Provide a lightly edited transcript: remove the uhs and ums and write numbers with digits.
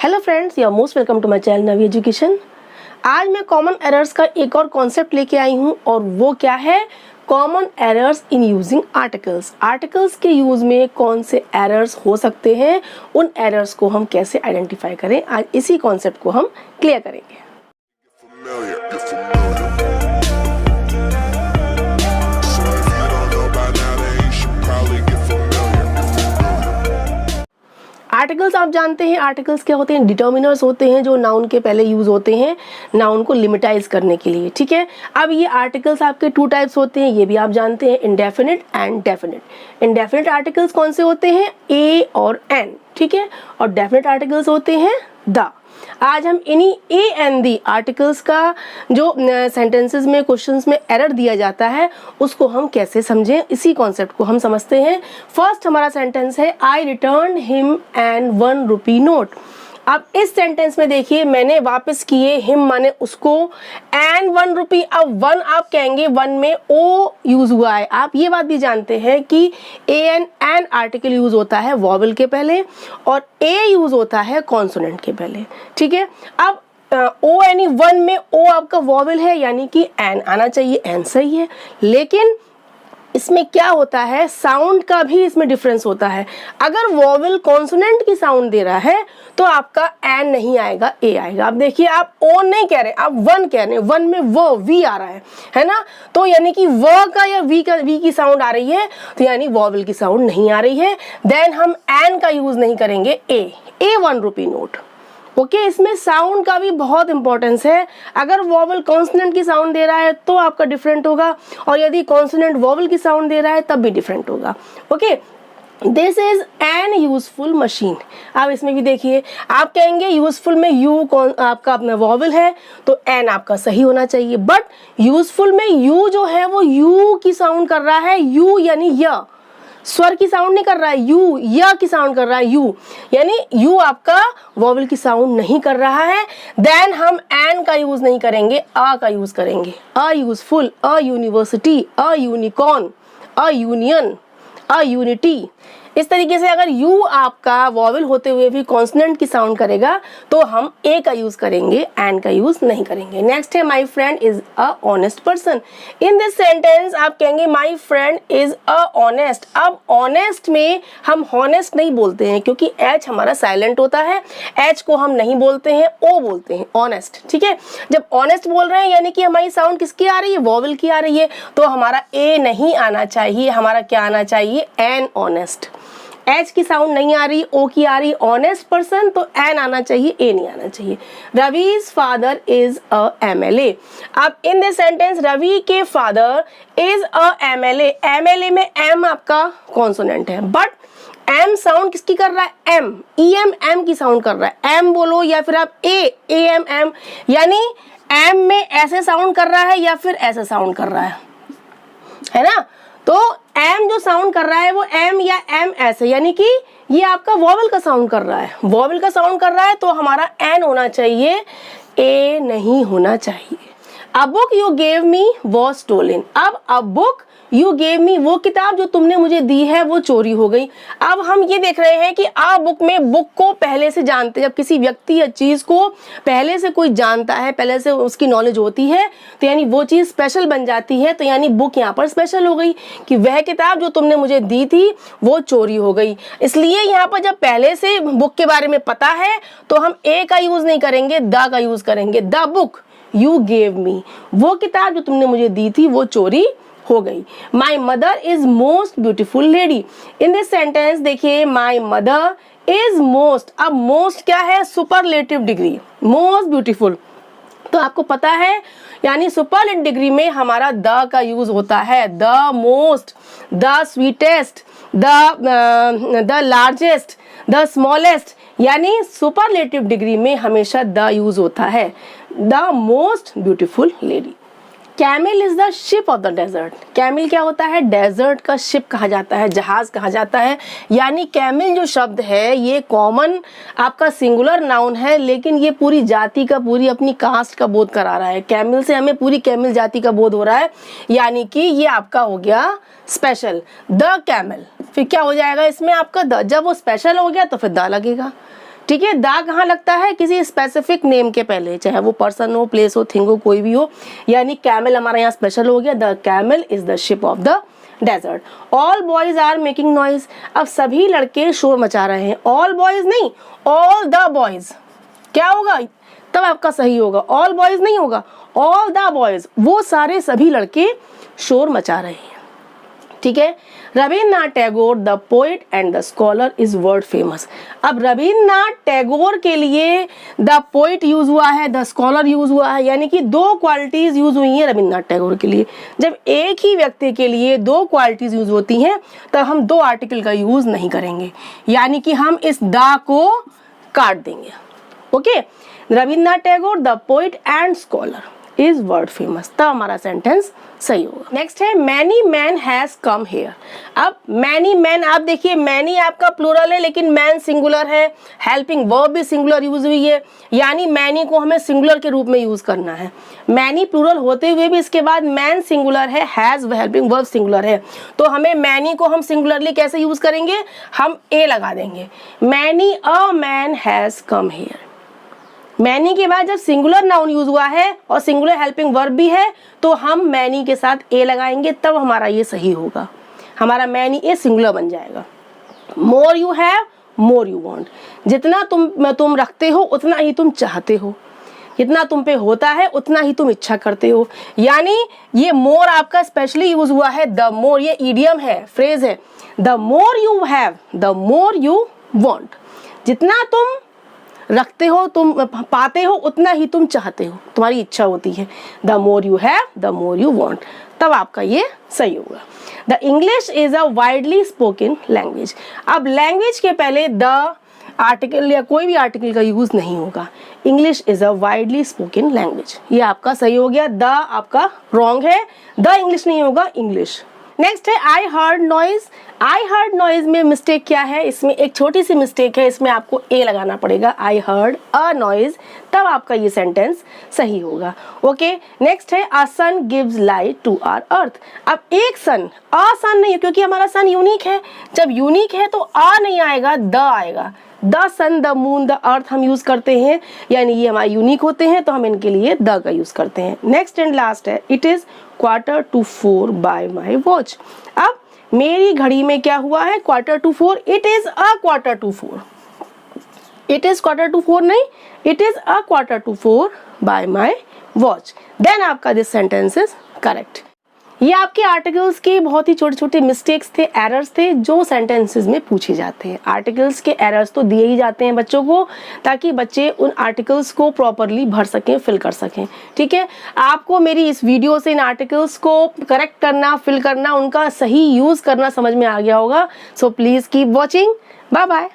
Hello friends, you are most welcome to my channel Navi education. आज मैं common errors का एक और कॉन्सेप्ट लेके आई हूँ और वो क्या है, common errors in using articles. Articles के यूज में कौन से एरर्स हो सकते हैं, उन एरर्स को हम कैसे आइडेंटिफाई करें, आज इसी कॉन्सेप्ट को हम क्लियर करेंगे। आर्टिकल्स आप जानते हैं, आर्टिकल्स क्या होते हैं, डिटर्मिनर्स होते हैं जो नाउन के पहले यूज होते हैं नाउन को लिमिटाइज करने के लिए। ठीक है, अब ये आर्टिकल्स आपके टू टाइप्स होते हैं, ये भी आप जानते हैं, indefinite and definite. Indefinite articles कौन से होते हैं, ए और एन, ठीक है, और डेफिनिट आर्टिकल्स होते हैं द। आज हम इन्हीं ए एंड दी आर्टिकल्स का जो सेंटेंसेस में, क्वेश्चंस में एरर दिया जाता है उसको हम कैसे समझें, इसी कॉन्सेप्ट को हम समझते हैं। फर्स्ट हमारा सेंटेंस है, I return him an 1 rupee note. अब इस सेंटेंस में देखिए, मैंने वापस किए, हिम माने उसको, एन 1 रुपी। अब 1 आप कहेंगे, 1 में ओ यूज हुआ है। आप ये बात भी जानते हैं कि एन आर्टिकल यूज होता है वॉवल के पहले और ए यूज होता है कॉन्सोनेंट के पहले। ठीक है, अब ओ यानी 1 में ओ आपका वॉवल है, यानी कि एन आना चाहिए, एन सही है। लेकिन इसमें क्या होता है, साउंड का भी इसमें डिफरेंस होता है। अगर वॉवल कॉन्सोनेंट की साउंड दे रहा है तो आपका एन नहीं आएगा, ए आएगा। अब देखिए, आप ओ नहीं कह रहे, आप 1 कह रहे हैं, 1 में वो वी आ रहा है ना, तो यानी कि व का या वी की साउंड आ रही है, तो यानी वॉवल की साउंड नहीं आ रही है। देन हम एन का यूज नहीं करेंगे, ए 1 रुपी नोट। ओके, इसमें साउंड का भी बहुत इंपॉर्टेंस है। अगर वॉवल कॉन्सोनेंट की साउंड दे रहा है तो आपका डिफरेंट होगा, और यदि कॉन्सोनेंट वॉवल की साउंड दे रहा है तब भी डिफरेंट होगा। Okay, this is an useful machine. अब इसमें भी देखिए, आप कहेंगे यूजफुल में यू आपका अपना वॉवल है तो एन आपका सही होना चाहिए, बट यूजफुल में यू जो है वो यू की साउंड कर रहा है, यू यानी य, स्वर की साउंड नहीं कर रहा है, यू या की साउंड कर रहा है, यू यानी यू आपका वॉवल की साउंड नहीं कर रहा है। देन हम एन का यूज नहीं करेंगे, अ का यूज करेंगे। A useful, a university, a unicorn, a union, a unity. इस तरीके से अगर यू आपका वॉवल होते हुए भी कॉन्सोनेंट की साउंड करेगा तो हम ए का यूज करेंगे, एन का यूज नहीं करेंगे। नेक्स्ट है, my friend is a honest person. In this sentence आप कहेंगे my friend is a honest. अब ऑनेस्ट में हम हॉनेस्ट नहीं बोलते हैं क्योंकि एच हमारा साइलेंट होता है, एच को हम नहीं बोलते हैं, ओ बोलते हैं, ऑनेस्ट। ठीक है, जब ऑनेस्ट बोल रहे हैं यानी कि हमारी साउंड किसकी आ रही है, वॉवल की आ रही है, तो हमारा ए नहीं आना चाहिए, हमारा क्या आना चाहिए, एन ऑनेस्ट। एच की साउंड नहीं आ रही, ओ की आ रही, ऑनेस्ट पर्सन, तो एन आना चाहिए, ए नहीं आना चाहिए। रवि's फादर इज अ एमएलए। अब इन दिस सेंटेंस रवि के father is a MLA. MLA में एम आपका कॉन्सोनेंट है, बट एम साउंड किसकी कर रहा है, एम, ई एम की साउंड कर रहा है। एम बोलो या फिर आप ए एम, यानी एम में ऐसे साउंड कर रहा है या फिर ऐसे साउंड कर रहा है ना। तो एम जो साउंड कर रहा है वो एम या एम ऐसे, यानी कि ये आपका वॉवल का साउंड कर रहा है, वॉवल का साउंड कर रहा है, तो हमारा एन होना चाहिए, ए नहीं होना चाहिए। A book you gave me was stolen. अब a book you gave me, वो किताब जो तुमने मुझे दी है वो चोरी हो गई। अब हम ये देख रहे हैं कि आ बुक में बुक को पहले से जानते, जब किसी व्यक्ति या चीज को पहले से कोई जानता है, पहले से उसकी नॉलेज होती है, तो यानी वो चीज स्पेशल बन जाती है, तो यानी बुक यहाँ पर स्पेशल हो गई कि वह किताब जो तुमने मुझे दी थी वो चोरी हो गई। इसलिए यहाँ पर जब पहले से बुक के बारे में पता है तो हम ए का यूज नहीं करेंगे, द का यूज करेंगे। The book you gave me, वो किताब जो तुमने मुझे दी थी वो चोरी हो गई। My mother is most beautiful lady. In this sentence देखिए, माई मदर इज मोस्ट। अब मोस्ट क्या है, सुपरलेटिव डिग्री, मोस्ट ब्यूटीफुल, तो आपको पता है, यानी सुपरलेटिव डिग्री में हमारा द का यूज होता है। The most, the sweetest, the largest, the smallest, यानी सुपरलेटिव डिग्री में हमेशा द यूज होता है। The most beautiful lady. Camel is the ship of the desert. Camel क्या होता है, डेजर्ट का शिप कहा जाता है, जहाज कहा जाता है। यानी कैमिल जो शब्द है ये कॉमन आपका सिंगुलर नाउन है, लेकिन ये पूरी जाति का, पूरी अपनी कास्ट का बोध करा रहा है। कैमिल से हमें पूरी कैमिल जाति का बोध हो रहा है, यानी कि ये आपका हो गया स्पेशल, द कैमल। फिर क्या हो जाएगा इसमें आपका द, जब वो स्पेशल हो गया तो फिर द लगेगा। ठीक है, द कहाँ लगता है, किसी स्पेसिफिक नेम के पहले, चाहे वो पर्सन हो, प्लेस हो, थिंग हो, कोई भी हो। यानी कैमल हमारा यहाँ स्पेशल हो गया, the camel is the ship of the desert. All boys are making noise, अब सभी लड़के शोर मचा रहे हैं। ऑल बॉयज नहीं, ऑल द बॉयज, क्या होगा तब आपका सही होगा, ऑल बॉयज नहीं होगा, ऑल द बॉयज, वो सारे सभी लड़के शोर मचा रहे हैं। ठीक है, Rabindranath Tagore the poet and the scholar is world famous. अब रविन्द्रनाथ टैगोर के लिए द पोएट यूज हुआ है, द स्कॉलर यूज हुआ है, यानी कि दो क्वालिटीज यूज हुई हैं रविन्द्रनाथ टैगोर के लिए। जब एक ही व्यक्ति के लिए दो क्वालिटीज यूज होती हैं तब हम दो आर्टिकल का यूज नहीं करेंगे, यानी कि हम इस द को काट देंगे। Okay, Rabindranath Tagore the poet and scholar is world famous, तब हमारा सेंटेंस सही होगा। नेक्स्ट है many man has come here. अब मैनी मैन, आप देखिए मैनी आपका प्लूरल है लेकिन मैन सिंगुलर है, हेल्पिंग वर्ब भी सिंगुलर यूज हुई है, यानी मैनी को हमें सिंगुलर के रूप में यूज करना है। मैनी प्लूरल होते हुए भी इसके बाद मैन सिंगुलर है, हैज हेल्पिंग वर्ब सिंगुलर है, तो हमें मैनी को हम सिंगुलरली कैसे यूज करेंगे, हम ए लगा देंगे, many a man has come here. Many के बाद जब सिंगुलर नाउन यूज हुआ है और सिंगुलर हेल्पिंग वर्ब भी है तो हम मैनी के साथ ए लगाएंगे, तब हमारा ये सही होगा, हमारा मैनी ए सिंगुलर बन जाएगा। More you have more you want, जितना तुम रखते हो उतना ही तुम चाहते हो, जितना तुम पे होता है उतना ही तुम इच्छा करते हो। यानी ये मोर आपका स्पेशली यूज हुआ है, द मोर, ये ईडियम है, फ्रेज है, the more you have the more you want, जितना तुम रखते हो, तुम पाते हो, उतना ही तुम चाहते हो, तुम्हारी इच्छा होती है। The more you have the more you want, तब आपका ये सही होगा। The English is a widely spoken language. अब लैंग्वेज के पहले द आर्टिकल या कोई भी आर्टिकल का यूज नहीं होगा, English is a widely spoken language, ये आपका सही हो गया। द आपका रॉन्ग है, द इंग्लिश नहीं होगा, इंग्लिश। नेक्स्ट है I heard noise. I heard noise में मिस्टेक क्या है, इसमें एक छोटी सी मिस्टेक है, इसमें आपको ए लगाना पड़ेगा, आई हर्ड अ नॉइज, तब आपका ये सेंटेंस सही होगा। ओके, नेक्स्ट है a sun gives light to our earth. अब एक सन, अ सन नहीं, क्योंकि हमारा सन यूनिक है, जब यूनिक है तो आ नहीं आएगा, द आएगा। The sun, the moon, the earth हम यूज करते हैं, यानी ये हमारे यूनिक होते हैं तो हम इनके लिए द का यूज करते हैं। नेक्स्ट एंड लास्ट है it is 3:45 by my watch. अब मेरी घड़ी में क्या हुआ है, 3:45, it is a 4:45, it is 4:45 नहीं, it is a 4:45 by my watch, then आपका दिस सेंटेंस इज करेक्ट। ये आपके आर्टिकल्स के बहुत ही छोटे छोटे मिस्टेक्स थे, एरर्स थे जो सेंटेंसेस में पूछे जाते हैं। आर्टिकल्स के एरर्स तो दिए ही जाते हैं बच्चों को, ताकि बच्चे उन आर्टिकल्स को प्रॉपरली भर सकें, फिल कर सकें। ठीक है, आपको मेरी इस वीडियो से इन आर्टिकल्स को करेक्ट करना, फिल करना, उनका सही यूज करना समझ में आ गया होगा। So please keep watching, bye bye.